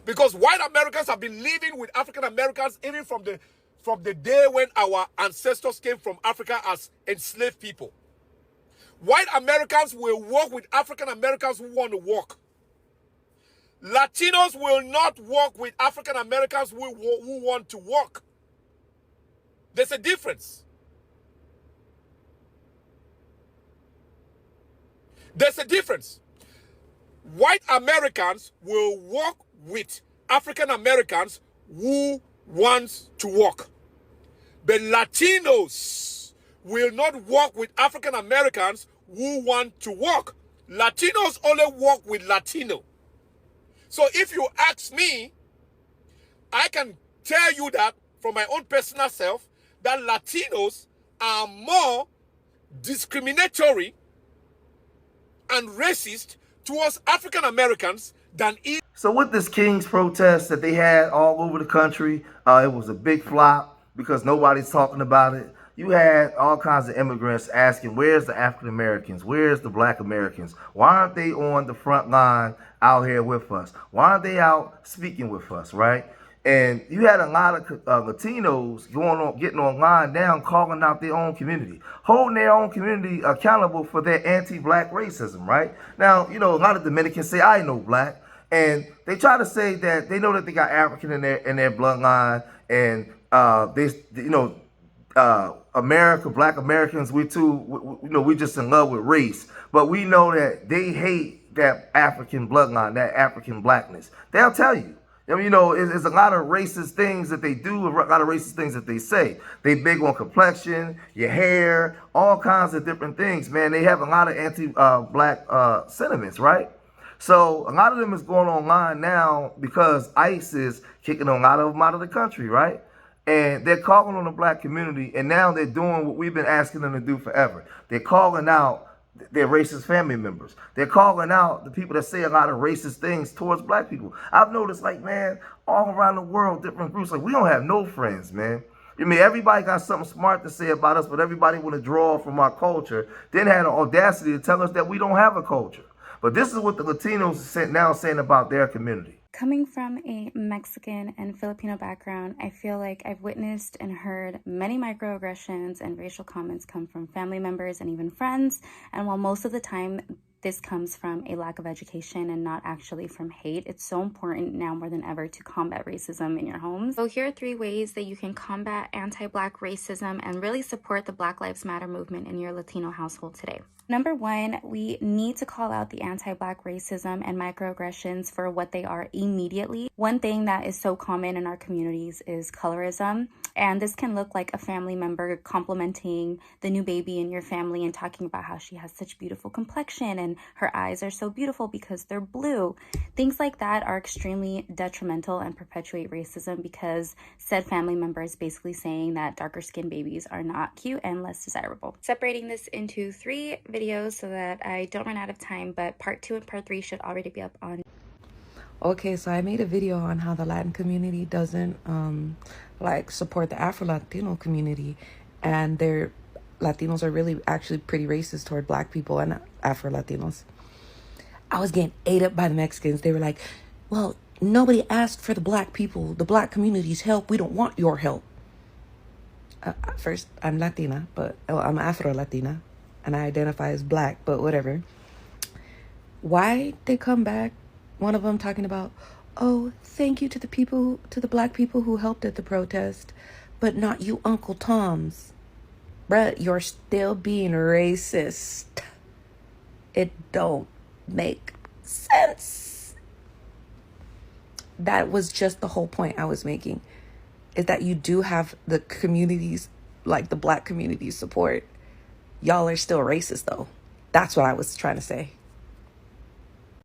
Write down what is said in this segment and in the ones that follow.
Because white Americans have been living with African Americans even from the day when our ancestors came from Africa as enslaved people. White Americans will work with African Americans who want to work. Latinos will not work with African Americans who want to work. There's a difference. There's a difference. White Americans will work with African Americans who want to work. But Latinos will not work with African Americans who want to work. Latinos only work with Latino. So if you ask me, I can tell you that from my own personal self, that Latinos are more discriminatory and racist towards African Americans than either. So with this King's protest that they had all over the country, it was a big flop because nobody's talking about it. You had all kinds of immigrants asking, where's the African Americans? Where's the Black Americans? Why aren't they on the front line out here with us? Why aren't they out speaking with us, right? And you had a lot of Latinos getting online now, calling out their own community, holding their own community accountable for their anti-Black racism, right? Now, you know, a lot of Dominicans say, I know Black. And they try to say that they know that they got African in their bloodline, and America, Black Americans, we just in love with race. But we know that they hate that African bloodline, that African Blackness. They'll tell you. I mean, you know, it's a lot of racist things that they do, a lot of racist things that they say. They big on complexion, your hair, all kinds of different things, man. They have a lot of anti-Black sentiments, right? So a lot of them is going online now because ICE is kicking a lot of them out of the country, right? And they're calling on the Black community, and now they're doing what we've been asking them to do forever. They're calling out their racist family members. They're calling out the people that say a lot of racist things towards Black people. I've noticed, like, man, all around the world, different groups, like, we don't have no friends, man. I mean, everybody got something smart to say about us, but everybody want to draw from our culture, then had the audacity to tell us that we don't have a culture. But this is what the Latinos are now saying about their community. Coming from a Mexican and Filipino background, I feel like I've witnessed and heard many microaggressions and racial comments come from family members and even friends. And while most of the time this comes from a lack of education and not actually from hate, it's so important now more than ever to combat racism in your homes. So here are 3 ways that you can combat anti-Black racism and really support the Black Lives Matter movement in your Latino household today. Number 1, we need to call out the anti-Black racism and microaggressions for what they are immediately. One thing that is so common in our communities is colorism. And this can look like a family member complimenting the new baby in your family and talking about how she has such beautiful complexion and her eyes are so beautiful because they're blue. Things like that are extremely detrimental and perpetuate racism because said family member is basically saying that darker skinned babies are not cute and less desirable. Separating this into 3 videos so that I don't run out of time, but part 2 and part 3 should already be up on. Okay, so I made a video on how the Latin community doesn't support the Afro-Latino community, and their Latinos are really actually pretty racist toward Black people and Afro-Latinos. I was getting ate up by the Mexicans. They were like, well, nobody asked for the Black people, the Black community's help. We don't want your help. First, I'm Latina, but I'm Afro-Latina, and I identify as Black, but whatever. Why they come back? One of them talking about, oh, thank you to the Black people who helped at the protest, but not you Uncle Toms. Bruh, you're still being racist. It don't make sense. That was just the whole point I was making, is that you do have the communities, like the Black community support. Y'all are still racist, though. That's what I was trying to say.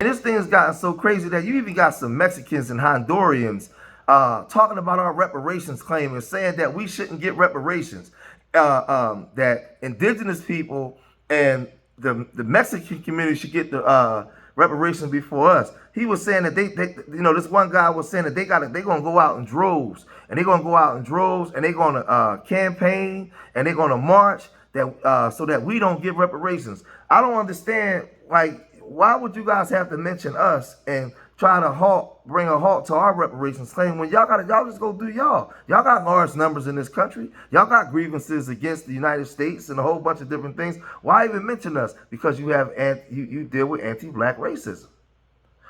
And this thing has gotten so crazy that you even got some Mexicans and Hondurans talking about our reparations claim and saying that we shouldn't get reparations. That indigenous people and the Mexican community should get the reparations before us. He was saying that they this one guy was saying that they're gonna go out in droves, and they're gonna go out in droves, and they're gonna campaign, and they're gonna march that so that we don't give reparations. I don't understand, like, why would you guys have to mention us and try to bring a halt to our reparations claim when y'all just go do y'all. Y'all got large numbers in this country. Y'all got grievances against the United States and a whole bunch of different things. Why even mention us? Because you deal with anti-black racism.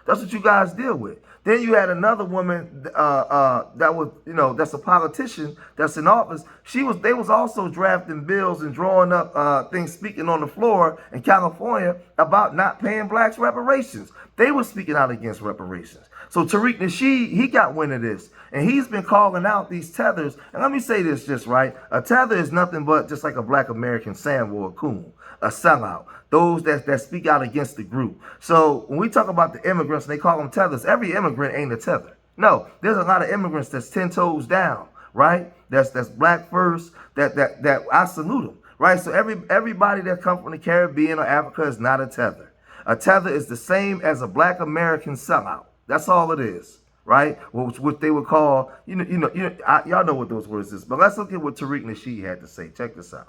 That's what you guys deal with. Then you had another woman that was, that's a politician that's in office. They was also drafting bills and drawing up things, speaking on the floor in California about not paying blacks reparations. They were speaking out against reparations. So Tariq Nasheed, he got wind of this, and he's been calling out these tethers. And let me say this just right: a tether is nothing but just like a Black American Sam or a coon, a sellout. Those that speak out against the group. So when we talk about the immigrants, and they call them tethers, every immigrant ain't a tether. No, there's a lot of immigrants that's 10 toes down, right? That's black first. That I salute them, right? So everybody that comes from the Caribbean or Africa is not a tether. A tether is the same as a Black American sellout. That's all it is, right? What they would call, y'all know what those words is. But let's look at what Tariq Nasheed had to say. Check this out.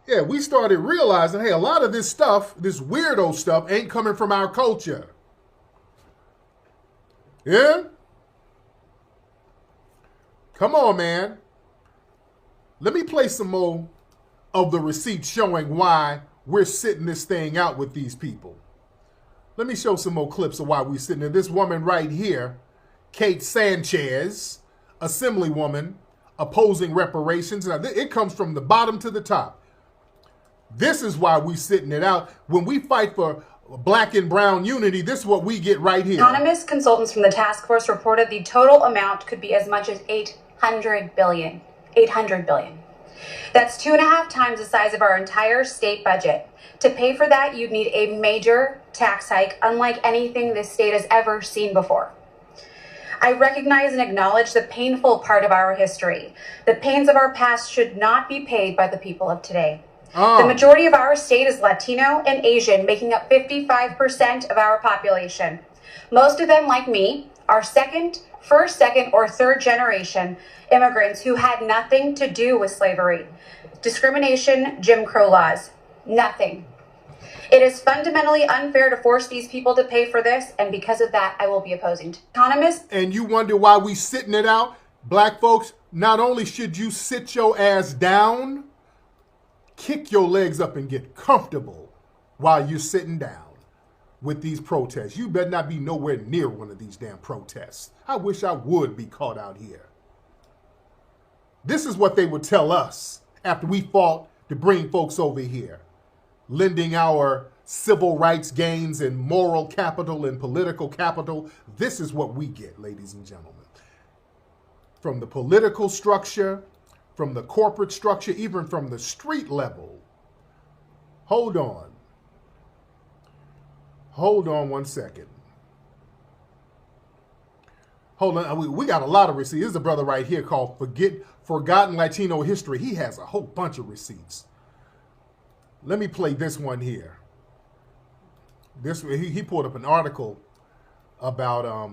Yeah, we started realizing, hey, a lot of this stuff, this weirdo stuff, ain't coming from our culture. Yeah? Come on, man. Let me play some more of the receipts showing why we're sitting this thing out with these people. Let me show some more clips of why we're sitting there. This woman right here, Kate Sanchez, assemblywoman, opposing reparations. Now, it comes from the bottom to the top. This is why we sitting it out. When we fight for black and brown unity, this is what we get right here. Anonymous consultants from the task force reported the total amount could be as much as $800 billion. $800 billion. That's 2.5 times the size of our entire state budget. To pay for that, you'd need a major tax hike, unlike anything this state has ever seen before. I recognize and acknowledge the painful part of our history. The pains of our past should not be paid by the people of today. The majority of our state is Latino and Asian, making up 55% of our population. Most of them, like me, are first, second, or third generation immigrants who had nothing to do with slavery, discrimination, Jim Crow laws, nothing. It is fundamentally unfair to force these people to pay for this, and because of that, I will be opposing. Economists. And you wonder why we sitting it out? Black folks, not only should you sit your ass down, kick your legs up and get comfortable while you're sitting down with these protests. You better not be nowhere near one of these damn protests. I wish I would be caught out here. This is what they would tell us after we fought to bring folks over here, lending our civil rights gains and moral capital and political capital. This is what we get, ladies and gentlemen. From the political structure, from the corporate structure, even from the street level. Hold on. Hold on one second. Hold on. We got a lot of receipts. There's a brother right here called Forgotten Latino History. He has a whole bunch of receipts. Let me play this one here. He pulled up an article about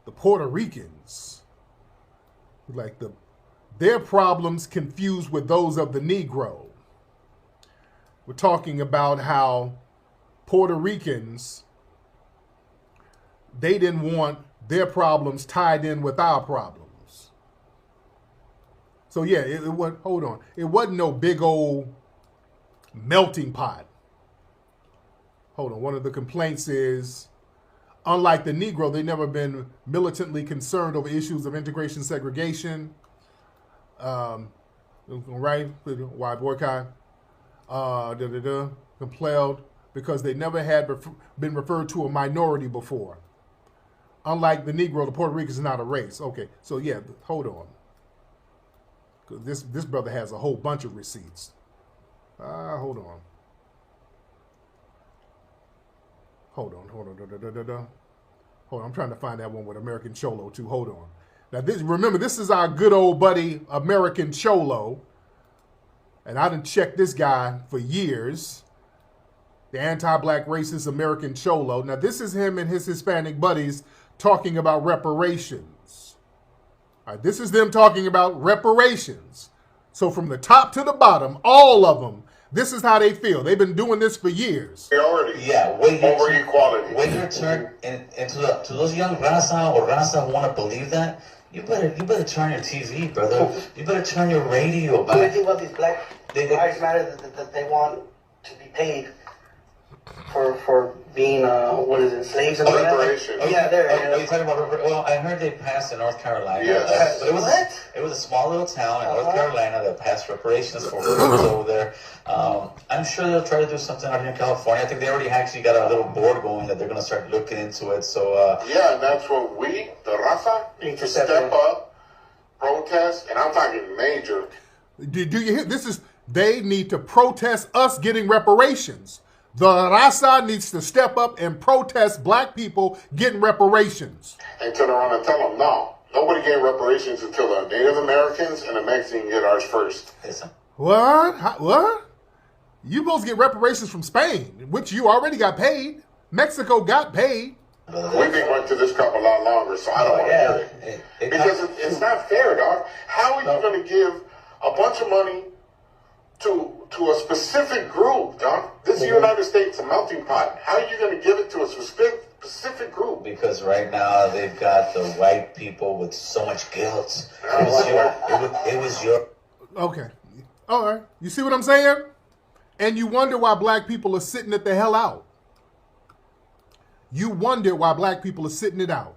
the Puerto Ricans. Like their problems confused with those of the Negro. We're talking about how Puerto Ricans, they didn't want their problems tied in with our problems. So yeah, hold on. It wasn't no big old melting pot. Hold on. One of the complaints is, unlike the Negro, they've never been militantly concerned over issues of integration, segregation, right? Why boycott? Compelled because they never had been referred to a minority before. Unlike the Negro, the Puerto Rican is not a race. Okay, so yeah, hold on. This brother has a whole bunch of receipts. Hold on. Hold on, I'm trying to find that one with American Cholo too. Hold on. Now remember, this is our good old buddy American Cholo. And I done checked this guy for years. The anti-black racist American Cholo. Now this is him and his Hispanic buddies talking about reparations. All right, this is them talking about reparations. So from the top to the bottom, all of them, This is how they feel. They've been doing this for years. Priority. Yeah, over equality. Wait your turn into to those young raza or raza who want to believe that. You better turn your TV, brother. You better turn your radio back. What do you think about these Black Lives Matter that they want to be paid for being what is it, slaves and Reparations. Yeah, there. Are you talking about well, I heard they passed in North Carolina. Yes. But it was a small little town in North Carolina that passed reparations for workers over there. I'm sure they'll try to do something out here in California. I think they already actually got a little board going that they're going to start looking into it. So yeah, and that's what we, the raza, need to step up, protest, and I'm talking major. Do you hear? They need to protest us getting reparations. The raza needs to step up and protest black people getting reparations. And turn around and tell them, no, nobody get reparations until the Native Americans and the Mexicans get ours first. What? You supposed to get reparations from Spain, which you already got paid. Mexico got paid. We've been going through this crap a lot longer, so I don't want to hear it. Because it's not fair, dog. How are you going to give a bunch of money to a specific group, dog? This is the United States, a melting pot. How are you going to give it to a specific group? Because right now they've got the white people with so much guilt. It was your... Okay. All right. You see what I'm saying? And you wonder why black people are sitting it the hell out. You wonder why black people are sitting it out.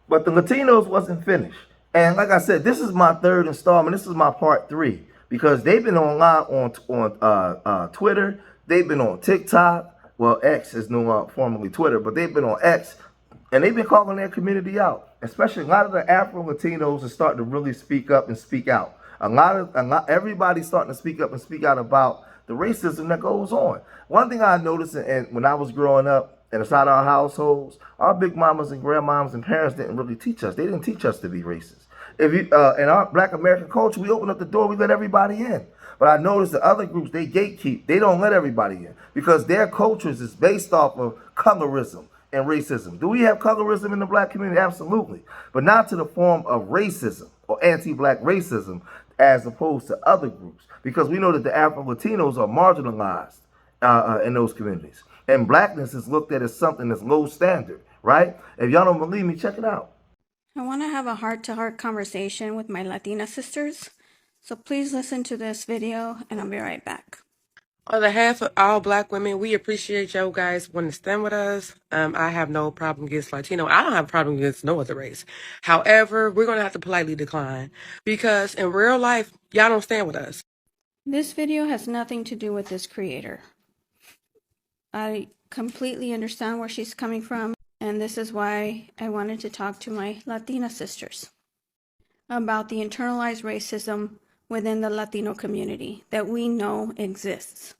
But the Latinos wasn't finished. And like I said, this is my third installment. This is my part 3. Because they've been online on Twitter. They've been on TikTok. Well, X is no formerly Twitter, but they've been on X. And they've been calling their community out. Especially a lot of the Afro-Latinos are starting to really speak up and speak out. Everybody's starting to speak up and speak out about the racism that goes on. One thing I noticed when I was growing up, and inside our households, our big mamas and grandmoms and parents didn't really teach us. They didn't teach us to be racist. If you in our Black American culture, we open up the door, we let everybody in. But I noticed the other groups, they gatekeep. They don't let everybody in because their cultures is based off of colorism and racism. Do we have colorism in the black community? Absolutely. But not to the form of racism or anti-black racism as opposed to other groups. Because we know that the Afro-Latinos are marginalized in those communities. And blackness is looked at as something that's low standard, right? If y'all don't believe me, check it out. I want to have a heart-to-heart conversation with my Latina sisters. So please listen to this video and I'll be right back. On behalf of all black women, we appreciate you guys wanting to stand with us. I have no problem against Latino. I don't have a problem against no other race. However, we're going to have to politely decline because in real life, y'all don't stand with us. This video has nothing to do with this creator. I completely understand where she's coming from, and this is why I wanted to talk to my Latina sisters about the internalized racism within the Latino community that we know exists.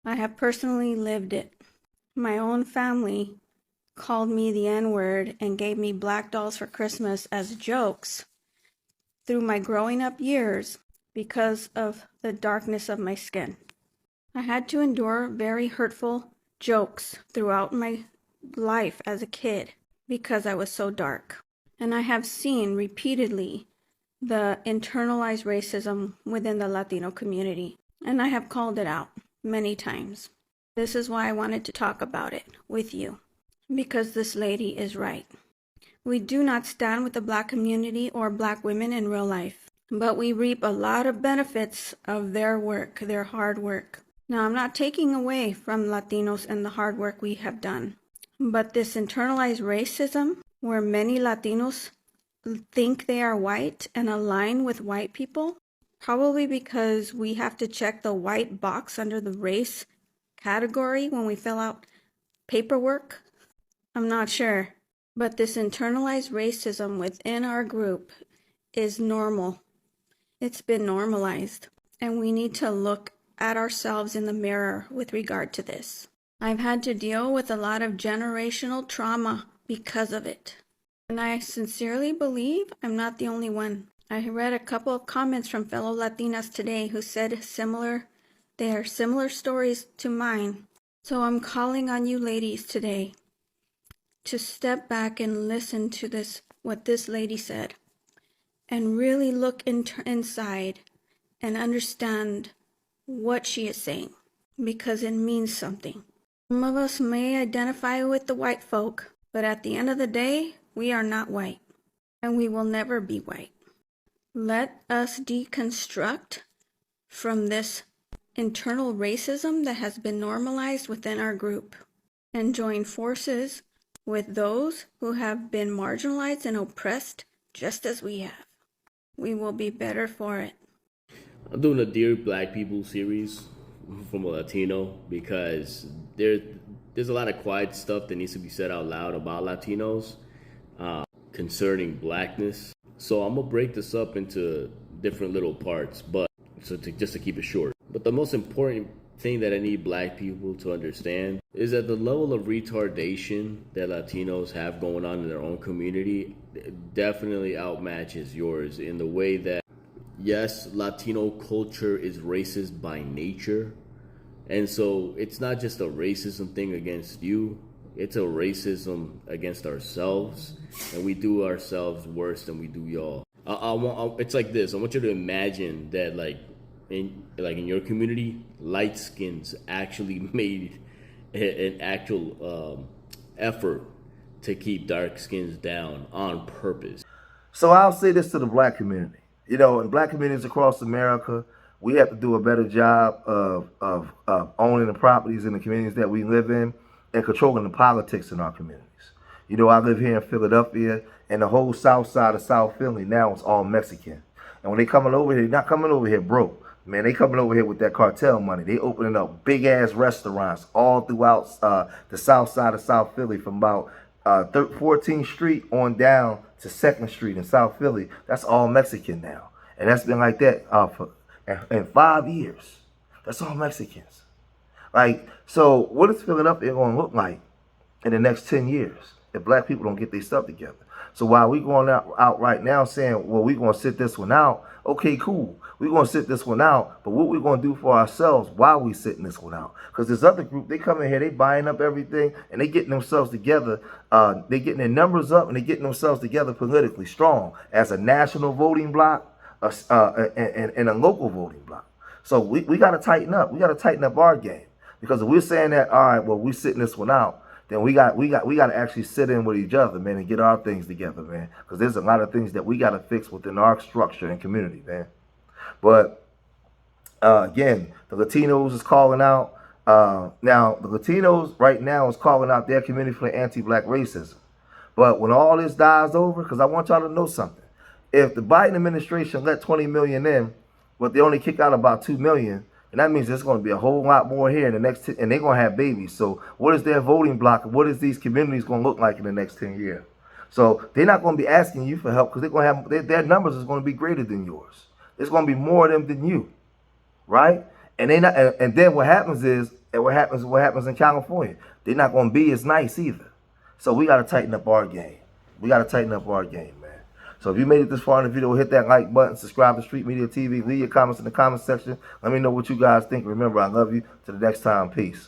I have personally lived it. My own family called me the N-word and gave me black dolls for Christmas as jokes through my growing up years because of the darkness of my skin. I had to endure very hurtful jokes throughout my life as a kid because I was so dark. And I have seen repeatedly the internalized racism within the Latino community. And I have called it out many times. This is why I wanted to talk about it with you. Because this lady is right. We do not stand with the black community or black women in real life. But we reap a lot of benefits of their work, their hard work. Now, I'm not taking away from Latinos and the hard work we have done. But this internalized racism, where many Latinos think they are white and align with white people, probably because we have to check the white box under the race category when we fill out paperwork. I'm not sure. But this internalized racism within our group is normal. It's been normalized. And we need to look at ourselves in the mirror with regard to this. I've had to deal with a lot of generational trauma because of it. And I sincerely believe I'm not the only one. I read a couple of comments from fellow Latinas today who said they are similar stories to mine. So I'm calling on you ladies today to step back and listen to what this lady said, and really look inside and understand what she is saying. because it means something. Some of us may identify with the white folk, but at the end of the day, we are not white, and we will never be white. Let us deconstruct from this internal racism that has been normalized within our group and join forces with those who have been marginalized and oppressed just as we have. We will be better for it. I'm doing a Dear Black People series from a Latino because there's a lot of quiet stuff that needs to be said out loud about Latinos concerning blackness. So I'm gonna break this up into different little parts, but just to keep it short. But the most important thing that I need black people to understand is that the level of retardation that Latinos have going on in their own community definitely outmatches yours in the way that, yes, Latino culture is racist by nature. And so it's not just a racism thing against you, it's a racism against ourselves. And we do ourselves worse than we do y'all. It's like this. I want you to imagine that in your community, light skins actually made an actual effort to keep dark skins down on purpose. So I'll say this to the black community. You know, in black communities across America, we have to do a better job of owning the properties in the communities that we live in and controlling the politics in our communities. You know, I live here in Philadelphia, and the whole south side of South Philly now is all Mexican. And when they coming over here, they're not coming over here broke. Man, they coming over here with that cartel money. They opening up big-ass restaurants all throughout the south side of South Philly, from about 14th Street on down to 2nd Street in South Philly. That's all Mexican now. And that's been like that in 5 years. That's all Mexicans. So what is Philadelphia going to look like in the next 10 years if black people don't get their stuff together? So while we going out right now saying, well, we're going to sit this one out, okay, cool. We're going to sit this one out, but what we're going to do for ourselves while we sitting this one out? Because this other group, they come in here, they buying up everything, and they getting themselves together. They getting their numbers up, and they getting themselves together politically strong as a national voting block and a local voting block. So we got to tighten up. We got to tighten up our game. Because if we're saying that, all right, well, we're sitting this one out, then we got to actually sit in with each other, man, and get our things together, man. Because there's a lot of things that we got to fix within our structure and community, man. But again, the Latinos is calling out. Now, the Latinos right now is calling out their community for anti-black racism. But when all this dies over, because I want y'all to know something. If the Biden administration let 20 million in, but they only kick out about 2 million, and that means there's going to be a whole lot more here in the next, and they're going to have babies. So what is their voting block? What is these communities going to look like in the next 10 years? So they're not going to be asking you for help because they're going to have, their numbers is going to be greater than yours. There's going to be more of them than you, right? And then what happens is, and what happens in California, they're not going to be as nice either. So we got to tighten up our game. We got to tighten up our game, man. So if you made it this far in the video, hit that like button, subscribe to Street Media TV, leave your comments in the comment section. Let me know what you guys think. Remember, I love you. Till the next time, peace.